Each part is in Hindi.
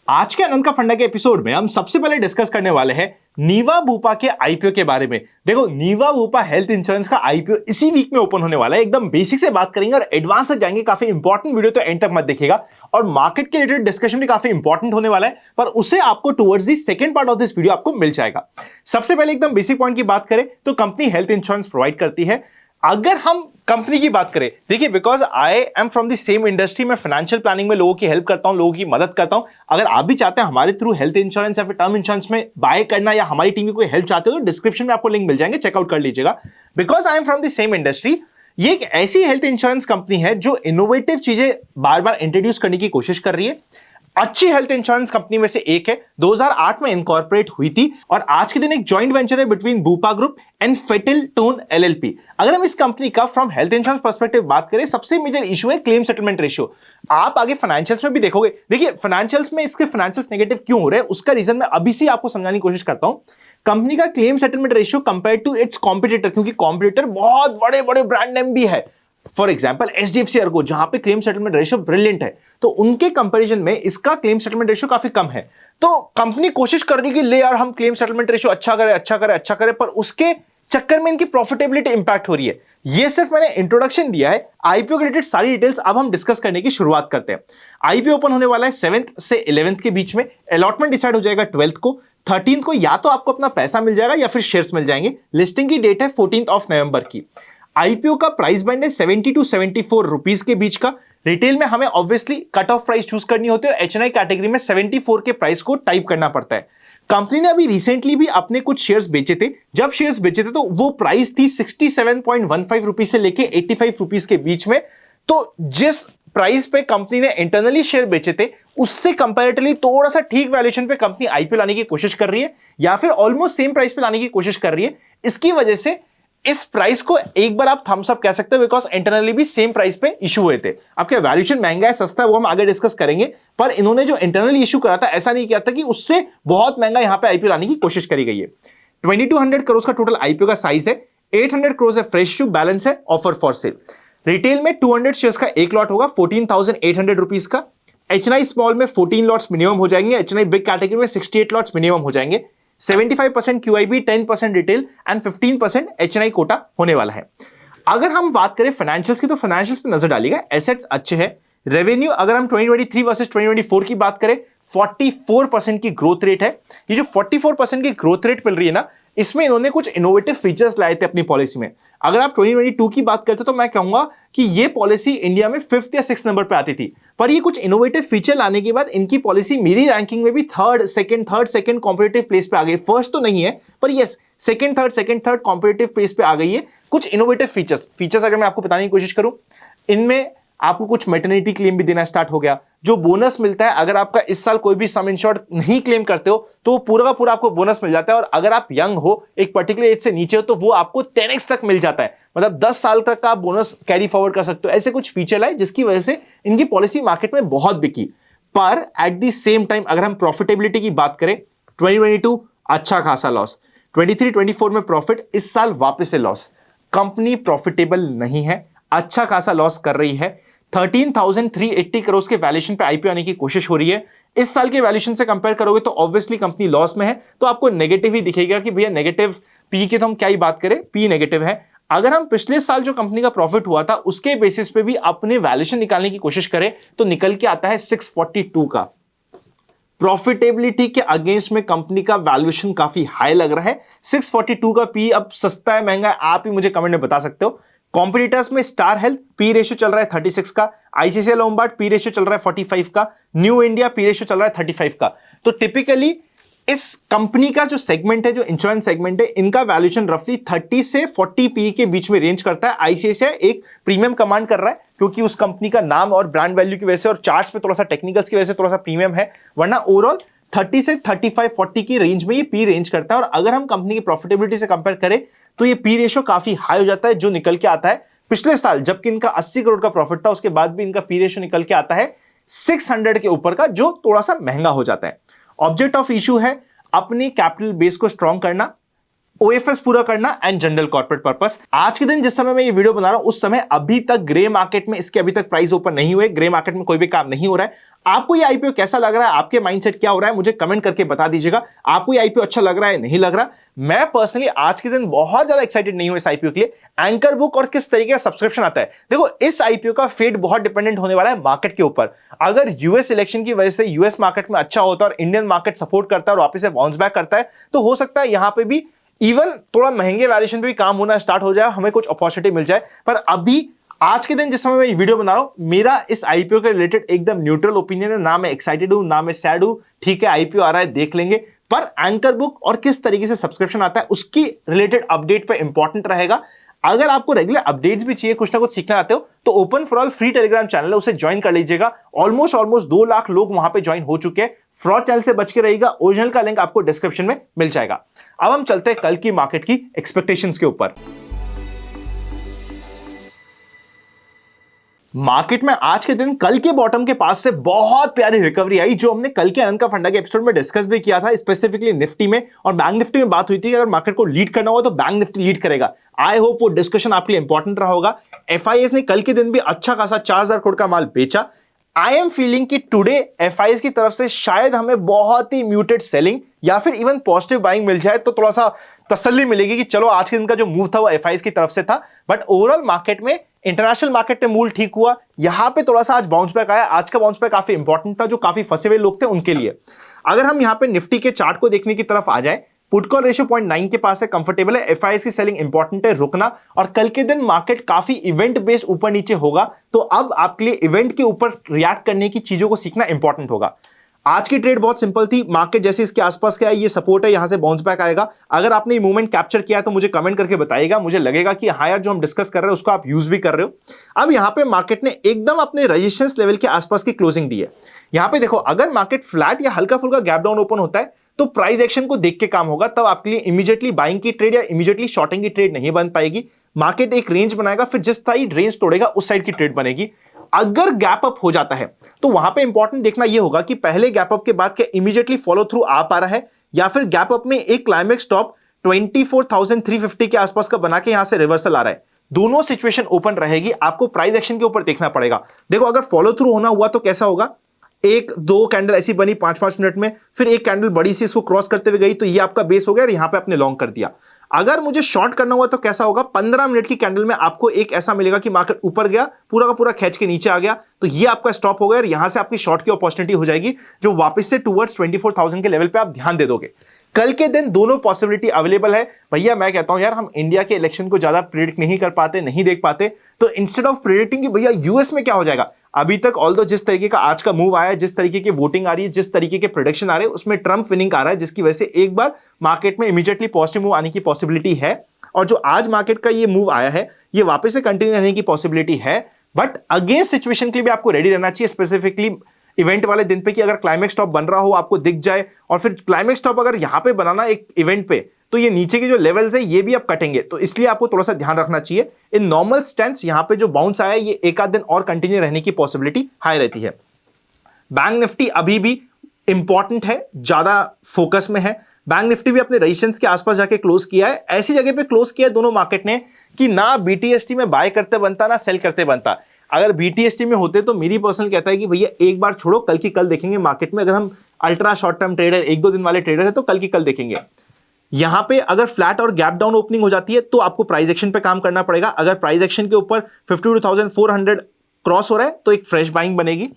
आज के अनंत का फंडा के एपिसोड में हम सबसे पहले डिस्कस करने वाले हैं नीवा बूपा के आईपीओ के बारे में। देखो, नीवा बूपा हेल्थ इंश्योरेंस का आईपीओ इसी वीक में ओपन होने वाला है। एकदम बेसिक से बात करेंगे और एडवांस तक जाएंगे। काफी इंपॉर्टेंट वीडियो, तो एंड तक मत देखिएगा। और मार्केट के रिलेटेड डिस्कशन भी काफी इंपॉर्टेंट होने वाला है, पर उसे आपको towards the second part of this video आपको मिल जाएगा। सबसे पहले एकदम बेसिक पॉइंट की बात करें तो कंपनी हेल्थ इंश्योरेंस प्रोवाइड करती है। अगर हम कंपनी की बात करें, देखिए, because I am from the same industry, मैं फाइनेंशियल प्लानिंग में लोगों की हेल्प करता हूं, लोगों की मदद करता हूं। अगर आप भी चाहते हैं हमारे थ्रू हेल्थ इंश्योरेंस या फिर टर्म इंश्योरेंस में बाय करना, या हमारी टीम की कोई हेल्प चाहते हो, तो डिस्क्रिप्शन में आपको लिंक मिल जाएंगे, चेकआउट कर लीजिएगा। Because I am from the same industry, ये एक ऐसी हेल्थ इंश्योरेंस कंपनी है जो इनोवेटिव चीजें बार बार इंट्रोड्यूस करने की कोशिश कर रही है। अच्छी हेल्थ इंश्योरेंस कंपनी में से एक है। 2008 में इनकॉर्पोरेट हुई थी और आज के दिन एक जॉइंट वेंचर है between Bupa group and Fettle Tone LLP. अगर हम इस कंपनी का फ्रॉम हेल्थ इंश्योरेंस पर्सपेक्टिव बात करें, सबसे मेजर इशू है क्लेम सेटलमेंट रेशियो। आप आगे फाइनेंशियल्स में भी देखोगे। देखिए, फाइनेंशियल्स में इसके फाइनेंशियल्स नेगेटिव क्यों हो रहे हैं, उसका रीजन मैं अभी से आपको समझाने की कोशिश करता हूं। कंपनी का claim settlement ratio compare to its competitor, क्योंकि कॉम्पिटिटर बहुत बड़े बड़े ब्रांड नेम भी है। फॉर एग्जाम्पल एचडीएफसी अर्गो, जहां पे क्लेम सेटलमेंट रेशियो ब्रिलियंट है, तो उनके कंपैरिजन में इसका क्लेम सेटलमेंट रेशियो काफी कम है। तो कंपनी कोशिश कर रही है कि ले यार, हम क्लेम सेटलमेंट रेशियो अच्छा करें अच्छा करें अच्छा करें, पर उसके चक्कर में इनकी प्रॉफिटेबिलिटी इंपैक्ट हो रही है। ये सिर्फ मैंने इंट्रोडक्शन दिया है। आईपीओ के रिलेटेड सारी डिटेल्स अब हम डिस्कस करने की शुरुआत करते हैं। आईपीओ ओपन होने वाला है 7th से 11th के बीच में। अलॉटमेंट डिसाइड हो जाएगा 12th को। 13th को या तो आपको अपना पैसा मिल जाएगा या फिर शेयर्स मिल जाएंगे। लिस्टिंग की डेट है 14th ऑफ नवंबर की। आईपीओ का प्राइस बैंड है 70 टू 74 रुपीज के बीच का। रिटेल में हमें obviously cut off price choose करनी होती है और एचएनआई कैटेगरी में 74 के प्राइस को टाइप करना पड़ता है। कंपनी ने अभी रिसेंटली भी अपने कुछ शेयर्स बेचे थे। जब शेयर्स बेचे थे तो वो प्राइस थी 67.15 रुपीज से लेके 85 रुपीज के बीच में। तो जिस प्राइस पे कंपनी ने इंटरनली शेयर बेचे थे, उससे कंपैरेटिवली थोड़ा सा ठीक वैल्यूएशन पे कंपनी आईपीओ लाने की कोशिश कर रही है, या फिर ऑलमोस्ट सेम प्राइस पे लाने की कोशिश कर रही है। इसकी वजह से इस प्राइस को एक बार आप थम्स अप कह सकते हो, बिकॉज इंटरनली भी सेम प्राइस पे इशू हुए थे। आपके वैल्यूएशन महंगा है सस्ता है वो हम आगे डिस्कस करेंगे, पर इन्होंने जो इंटरनली इशू करा था, ऐसा नहीं किया था कि उससे बहुत महंगा यहां पे आईपीओ लाने की कोशिश करी गई है। 2200 करोड़ का टोटल आईपीओ का साइज है। 800 करोड़ है फ्रेश इशू, बैलेंस है ऑफर फॉर सेल। रिटेल में 200 शेयर्स का एक लॉट होगा 14,800 रुपीज का। एचएनआई स्मॉल में 14 लॉट्स मिनिमम हो जाएंगे। एचएनआई बिग कैटेगरी में 68 लॉट्स मिनिमम हो जाएंगे। 75% QIB, 10% retail and 15% HNI quota होने वाला है। अगर हम बात करें फाइनेंशियल्स की, तो फाइनेंशियल्स पे नजर डालिएगा। एसेट्स अच्छे हैं। रेवेन्यू अगर हम 2023 वर्सेस 2024 की बात करें, 44% की ग्रोथ रेट है। ये जो 44% की ग्रोथ रेट मिल रही है ना, इसमें इन्होंने कुछ इनोवेटिव फीचर्स लाए थे अपनी पॉलिसी में। अगर आप 2022 की बात करते तो मैं कहूंगा कि ये पॉलिसी इंडिया में 5th या 6th नंबर पे आती थी, पर ये कुछ इनोवेटिव फीचर लाने के बाद इनकी पॉलिसी मेरी रैंकिंग में भी थर्ड सेकंड कॉम्पिटिटिव प्लेस पे आ गई। फर्स्ट तो नहीं है, पर yes, second third competitive place पे आ गई है। कुछ इनोवेटिव फीचर्स अगर मैं आपको बताने की कोशिश करूं, इनमें आपको कुछ मैटरनिटी क्लेम भी देना स्टार्ट हो गया। जो बोनस मिलता है, अगर आपका इस साल कोई भी सम इंश्योर्ड नहीं क्लेम करते हो, तो पूरा का पूरा आपको बोनस मिल जाता है। और अगर आप यंग हो, एक पर्टिकुलर एज से नीचे हो, तो वो आपको 10x तक मिल जाता है। मतलब 10 साल तक का आप बोनस कैरी फॉरवर्ड कर सकते हो। ऐसे कुछ फीचर है जिसकी वजह से इनकी पॉलिसी मार्केट में बहुत बिकी। पर एट द सेम टाइम अगर हम प्रॉफिटेबिलिटी की बात करें, 2022 अच्छा खासा लॉस, 23-24 में प्रॉफिट, इस साल वापस से लॉस। कंपनी प्रॉफिटेबल नहीं है, अच्छा खासा लॉस कर रही है। 13,380 करोड़ के वैल्यूएशन पे आईपीओ आने की कोशिश हो रही है। इस साल के वैल्यूएशन से कंपेयर करोगे तो ऑब्वियसली कंपनी लॉस में है, तो आपको नेगेटिव ही दिखेगा कि भैया नेगेटिव पी की तो हम क्या ही बात करें, पी नेगेटिव है। अगर हम पिछले साल जो कंपनी का प्रॉफिट हुआ था उसके बेसिस पे भी अपने वैल्यूएशन निकालने की कोशिश करें तो निकल के आता है 642 का। प्रॉफिटेबिलिटी के अगेंस्ट में कंपनी का वैल्यूएशन काफी हाई लग रहा है। 642 का पी अब सस्ता है महंगा है, आप ही मुझे कमेंट में बता सकते हो। कॉम्पिटिटर्स में स्टार हेल्थ पी रेशियो चल रहा है 36 का, आईसीआईसीआई लोम्बार्ड पी रेशियो चल रहा है 45 का, न्यू इंडिया पी रेशियो चल रहा है 35 का। तो टिपिकली इस कंपनी का जो सेगमेंट है, जो इंश्योरेंस सेगमेंट है, इनका वैल्यूएशन रफली 30 से 40 पी के बीच में रेंज करता है। आईसीआईसीआई एक प्रीमियम कमांड कर रहा है क्योंकि उस कंपनी का नाम और ब्रांड वैल्यू की वजह से और चार्ट्स पे थोड़ा सा टेक्निकल्स की वजह से थोड़ा सा प्रीमियम है, वरना ओवरऑल 30 से 35-40 की रेंज में ये पी रेंज करता है। और अगर हम कंपनी की प्रॉफिटेबिलिटी से कंपेयर करें तो ये पी रेशियो काफी हाई हो जाता है, जो निकल के आता है पिछले साल जबकि इनका 80 करोड़ का प्रॉफिट था, उसके बाद भी इनका पी रेशियो निकल के आता है 600 के ऊपर का, जो थोड़ा सा महंगा हो जाता है। ऑब्जेक्ट ऑफ इशू है अपनी कैपिटल बेस को स्ट्रॉन्ग करना, ओएफएस पूरा करना एंड जनरल कॉर्पोरेट पर्पस। आज के दिन जिस समय मैं ये वीडियो बना रहा हूं उस समय अभी तक ग्रे मार्केट में इसके अभी तक प्राइस ओपन नहीं हुए, ग्रे मार्केट में कोई भी काम नहीं हो रहा है। आपको ये आईपीओ कैसा लग रहा है, आपके माइंडसेट क्या हो रहा है, मुझे कमेंट करके बता दीजिएगा। आपको ये आईपीओ अच्छा लग रहा है, नहीं लग रहा? मैं पर्सनली आज के दिन बहुत ज्यादा एक्साइटेड नहीं हूं इस आईपीओ के लिए। एंकर बुक और किस तरीके का सब्सक्रिप्शन आता है, देखो इस आईपीओ का फेट बहुत डिपेंडेंट होने वाला है मार्केट के ऊपर। अगर यूएस इलेक्शन की वजह से यूएस मार्केट में अच्छा होता है और इंडियन मार्केट सपोर्ट करता है और वापस से बाउंस बैक करता है, तो हो सकता है यहां पे भी इवन थोड़ा महंगे वैल्यूएशन पे भी काम होना स्टार्ट हो जाए, हमें कुछ अपॉर्चुनिटी मिल जाए। पर अभी आज के दिन जिस समय मैं ये वीडियो बना रहा हूं, मेरा इस आईपीओ के रिलेटेड एकदम न्यूट्रल ओपिनियन है। ना मैं एक्साइटेड हूं ना मैं सैड हूं, ठीक है आईपीओ आ रहा है देख लेंगे। पर एंकर बुक और किस तरीके से सब्सक्रिप्शन आता है उसकी रिलेटेड अपडेट पे इंपॉर्टेंट रहेगा। अगर आपको रेगुलर अपडेट्स भी चाहिए, कुछ ना कुछ सीखना चाहते हो, तो open for all free Telegram channel है, उसे ज्वाइन कर लीजिएगा। ऑलमोस्ट 2 लाख लोग वहां पे ज्वाइन हो चुके हैं। फ्रॉड चैनल से बच के रहिएगा, ओरिजिनल का लिंक आपको डिस्क्रिप्शन में मिल जाएगा। अब हम चलते हैं कल की मार्केट की एक्सपेक्टेशंस के ऊपर। मार्केट में आज के दिन कल के बॉटम के पास से बहुत प्यारी रिकवरी आई, जो हमने कल के अनंत का फंडा के एपिसोड में डिस्कस भी किया था, स्पेसिफिकली निफ्टी में और बैंक निफ्टी में बात हुई थी कि अगर मार्केट को लीड करना हो तो बैंक निफ्टी लीड करेगा। आई होप वो डिस्कशन आपके लिए इंपॉर्टेंट रहा होगा। एफआईएस ने कल के दिन भी अच्छा खासा 4000 करोड़ का माल बेचा। आई एम फीलिंग कि टुडे एफआईएस की तरफ से शायद हमें बहुत ही म्यूटेड सेलिंग या फिर इवन पॉजिटिव बाइंग मिल जाए, तो थोड़ा सा तसल्ली मिलेगी कि चलो आज के दिन का जो मूव था वो एफआईएस की तरफ से था। बट ओवरऑल मार्केट में, इंटरनेशनल मार्केट में मूव ठीक हुआ, यहां पे थोड़ा सा आज बाउंस बैक आया। आज का बाउंस बैक काफी इंपॉर्टेंट था, जो काफी फंसे हुए लोग थे उनके लिए। अगर हम यहां पे निफ्टी के चार्ट को देखने की तरफ आ जाए, पुट कॉल रेशियो 0.9 के पास है, कंफर्टेबल है। एफआईएस की सेलिंग इंपॉर्टेंट है, रुकना। और कल के दिन मार्केट काफी इवेंट बेस्ड ऊपर नीचे होगा, तो अब आपके लिए इवेंट के ऊपर रिएक्ट करने की चीजों को सीखना इंपॉर्टेंट होगा। आज की ट्रेड बहुत सिंपल थी, मार्केट जैसे इसके आसपास क्या है, ये सपोर्ट है, यहां से बाउंस बैक आएगा। अगर आपने ये मूवमेंट कैप्चर किया है तो मुझे कमेंट करके बताइएगा, मुझे लगेगा कि हाँ यार जो हम डिस्कस कर रहे हैं उसको आप यूज भी कर रहे हो। अब यहां पे मार्केट ने एकदम अपने रेजिस्टेंस लेवल के आसपास की क्लोजिंग दी है। यहां पे देखो, अगर मार्केट फ्लैट या हल्का फुल्का गैप डाउन ओपन होता है तो प्राइस एक्शन को देख के काम होगा, तब आपके लिए इमीडिएटली बाइंग की ट्रेड या इमीडिएटली शॉर्टिंग की ट्रेड नहीं बन पाएगी। मार्केट एक रेंज बनाएगा, फिर जिस साइड रेंज तोड़ेगा उस साइड की ट्रेड बनेगी। अगर गैप अप हो जाता है तो वहां पे इंपॉर्टेंट देखना यह होगा कि पहले गैप अप के बाद क्या इमीडिएटली फॉलो थ्रू आ पा रहा है, या फिर गैप अप में एक क्लाइमेक्स टॉप 24,350 के आसपास का बना के यहां से रिवर्सल आ रहा है। दोनों सिचुएशन ओपन रहेगी, आपको प्राइस एक्शन के ऊपर देखना पड़ेगा। देखो अगर फॉलो थ्रू होना हुआ तो कैसा होगा, एक दो कैंडल ऐसी बनी 5-5 मिनट में, फिर एक कैंडल बड़ी सी इसको क्रॉस करते हुए गई, तो ये आपका बेस हो गया और यहां पे आपने लॉन्ग कर दिया। अगर मुझे शॉर्ट करना हुआ तो कैसा होगा, 15 मिनट की कैंडल में आपको एक ऐसा मिलेगा कि मार्केट ऊपर गया, पूरा का पूरा खींच के नीचे आ गया, तो ये आपका स्टॉप हो गया और यहां से आपकी शॉर्ट की अपॉर्चुनिटी हो जाएगी, जो वापस से टुवर्ड्स 24,000 के लेवल पे आप ध्यान दे दोगे। कल के दिन दोनों पॉसिबिलिटी अवेलेबल है। भैया मैं कहता हूं यार, हम इंडिया के इलेक्शन को ज्यादा प्रेडिक्ट नहीं कर पाते, नहीं देख पाते, तो इंस्टेड ऑफ प्रेडिक्टिंग कि भैया यूएस में क्या हो जाएगा, अभी तक ऑल्दो जिस तरीके का आज का मूव आया है, जिस तरीके की वोटिंग आ रही है, जिस तरीके के प्रोडिक्शन आ रहे हैं, उसमें ट्रम्प विनिंग आ रहा है, जिसकी वजह से एक बार मार्केट में इमीडिएटली पॉजिटिव मूव आने की पॉसिबिलिटी है। और जो आज मार्केट का ये मूव आया है, ये वापस से कंटिन्यू रहने की पॉसिबिलिटी है। बट अगेंस्ट सिचुएशन के लिए भी आपको रेडी रहना चाहिए, स्पेसिफिकली इवेंट वाले दिन पे, कि अगर क्लाइमेक्स टॉप बन रहा हो आपको दिख जाए, और फिर क्लाइमेक्स टॉप अगर यहां पे बनाना एक इवेंट पे, तो ये नीचे के जो लेवल्स है ये भी आप कटेंगे, तो इसलिए आपको थोड़ा सा ध्यान रखना चाहिए। इन नॉर्मल स्टैंस यहां पे जो बाउंस आया है, ये एक आध दिन और कंटिन्यू रहने की पॉसिबिलिटी हाई रहती है। बैंक निफ्टी अभी भी इंपॉर्टेंट है, ज्यादा फोकस में है। बैंक निफ्टी भी अपने रेजिस्टेंस के आसपास जाके क्लोज किया है, ऐसी जगह पे क्लोज किया है दोनों मार्केट ने कि ना बीटीएसटी में बाय करते बनता ना सेल करते बनता। अगर बीटीएसटी में होते तो मेरी पर्सनल कहता है कि भैया एक बार छोड़ो, कल की कल देखेंगे मार्केट में। अगर हम अल्ट्रा शॉर्ट टर्म ट्रेडर, 1-2 दिन वाले ट्रेडर है, तो कल की कल देखेंगे। यहां पे अगर फ्लैट और गैप डाउन ओपनिंग हो जाती है तो आपको प्राइस एक्शन पे काम करना पड़ेगा। अगर प्राइस एक्शन के ऊपर 52,400 क्रॉस हो रहा है तो एक फ्रेश बाइंग बनेगी।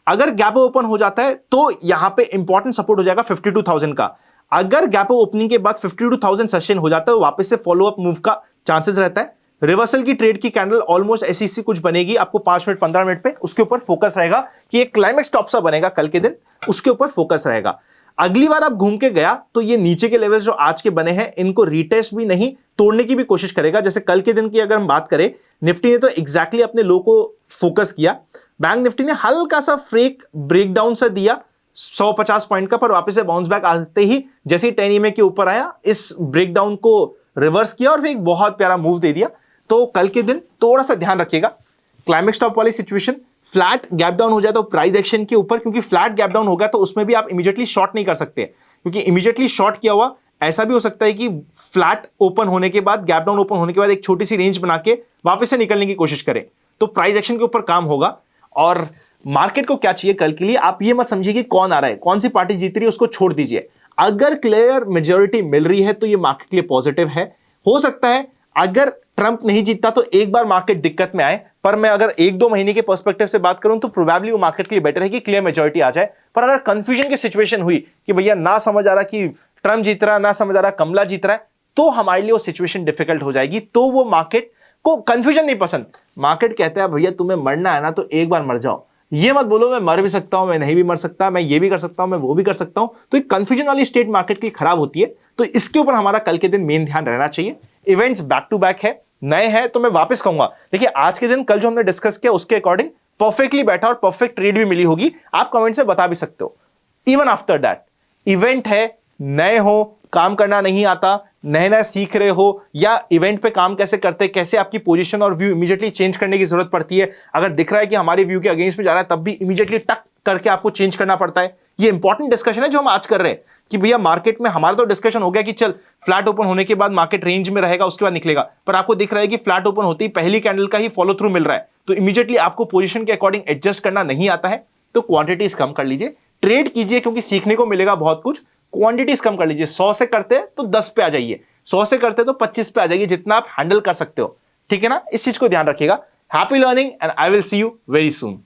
अगर गैप ओपन हो जाता है तो यहां पे इंपॉर्टेंट सपोर्ट हो जाएगा 52,000 का। अगर गैप ओपनिंग के बाद 52,000 सस्टेन हो जाता है, वापस से फॉलो अप मूव का चांसेस रहता है। रिवर्सल की ट्रेड की कैंडल ऑलमोस्ट ऐसी कुछ बनेगी, आपको 5 मिनट 15 मिनट पे उसके ऊपर फोकस रहेगा कि एक क्लाइमेक्स टॉप सा बनेगा कल के दिन, उसके ऊपर फोकस रहेगा। अगली बार आप घूम के गया तो ये नीचे के लेवल्स जो आज के बने हैं, इनको रीटेस्ट भी नहीं, तोड़ने की भी कोशिश करेगा। जैसे कल के दिन की अगर हम बात करें, निफ्टी ने तो एग्जैक्टली अपने लो को फोकस किया। बैंक निफ्टी ने हल्का सा फ्रेक ब्रेकडाउन सा दिया 150 पॉइंट का, पर वापस से बाउंस बैक आते ही जैसे ही 10 EMA के ऊपर आया, इस ब्रेकडाउन को रिवर्स किया और फिर एक बहुत प्यारा मूव दे दिया। तो कल के दिन थोड़ा सा ध्यान रखिएगा, क्लाइमेक्स टॉप वाली सिचुएशन, फ्लैट गैप डाउन हो जाए तो प्राइस एक्शन के ऊपर, क्योंकि फ्लैट गैप डाउन हो गया तो उसमें भी आप इमीडिएटली शॉर्ट नहीं कर सकते, क्योंकि इमीडिएटली शॉर्ट किया हुआ ऐसा भी हो सकता है कि फ्लैट ओपन होने के बाद, गैप डाउन ओपन होने के बाद एक छोटी सी रेंज बना के वापस से निकलने की कोशिश करें, तो प्राइस एक्शन के ऊपर काम होगा। और मार्केट को क्या चाहिए कल के लिए, आप ये मत समझिए कि कौन आ रहा है, कौन सी पार्टी जीत रही है, उसको छोड़ दीजिए। अगर क्लियर मेजोरिटी मिल रही है तो ये मार्केट के लिए पॉजिटिव है। हो सकता है अगर ट्रंप नहीं जीतता तो एक बार मार्केट दिक्कत में आए, पर मैं अगर एक दो महीने के पर्सपेक्टिव से बात करूं तो प्रोबेबली वो मार्केट के लिए बेटर है कि क्लियर मेजोरिटी आ जाए। पर अगर कंफ्यूजन की सिचुएशन हुई कि भैया ना समझ आ रहा कि ट्रंप जीत रहा है, ना समझ आ रहा कमला जीत रहा है, तो हमारे लिए वो सिचुएशन डिफिकल्ट हो जाएगी। तो वो मार्केट को कंफ्यूजन नहीं पसंद। मार्केट कहता है भैया तुम्हें मरना है ना तो एक बार मर जाओ, ये मत बोलो मैं मर भी सकता हूं, मैं नहीं भी मर सकता, मैं ये भी कर सकता हूं, मैं वो भी कर सकता हूं। तो एक कंफ्यूजन वाली स्टेट मार्केट की खराब होती है। तो इसके ऊपर हमारा कल के दिन मेन ध्यान रहना चाहिए। इवेंट्स बैक टू बैक है, नए हैं, तो मैं वापस कहूंगा देखिए आज के दिन कल जो हमने डिस्कस किया उसके अकॉर्डिंग परफेक्टली बैठा और परफेक्ट ट्रेड भी मिली होगी। आप कमेंट से बता भी सकते हो। इवन आफ्टर दैट इवेंट है, नए हो, काम करना नहीं आता, नए नए सीख रहे हो, या इवेंट पे काम कैसे करते, कैसे आपकी पोजीशन और व्यू इमीडिएटली चेंज करने की जरूरत पड़ती है। अगर दिख रहा है कि हमारे व्यू के अगेंस्ट में जा रहा है तब भी इमीडिएटली टक करके आपको चेंज करना पड़ता है। ये इंपॉर्टेंट डिस्कशन है जो हम आज कर रहे हैं कि भैया मार्केट में हमारा तो डिस्कशन हो गया कि चल फ्लैट ओपन होने के बाद मार्केट रेंज में रहेगा, उसके बाद निकलेगा, पर आपको दिख रहा है कि फ्लैट ओपन होते ही पहली कैंडल का ही फॉलो थ्रू मिल रहा है, तो इमीडिएटली आपको पोजीशन के अकॉर्डिंग एडजस्ट करना नहीं आता है, तो क्वांटिटीज कम कर लीजिए, ट्रेड कीजिए क्योंकि सीखने को मिलेगा बहुत कुछ। क्वांटिटीज कम कर लीजिए, 100 से करते हैं तो 10 पे आ जाइए, 100 से करते हैं तो 25 पे आ जाइए, जितना आप हैंडल कर सकते हो। ठीक है ना, इस चीज को ध्यान रखिएगा। Happy learning and I will see you very soon.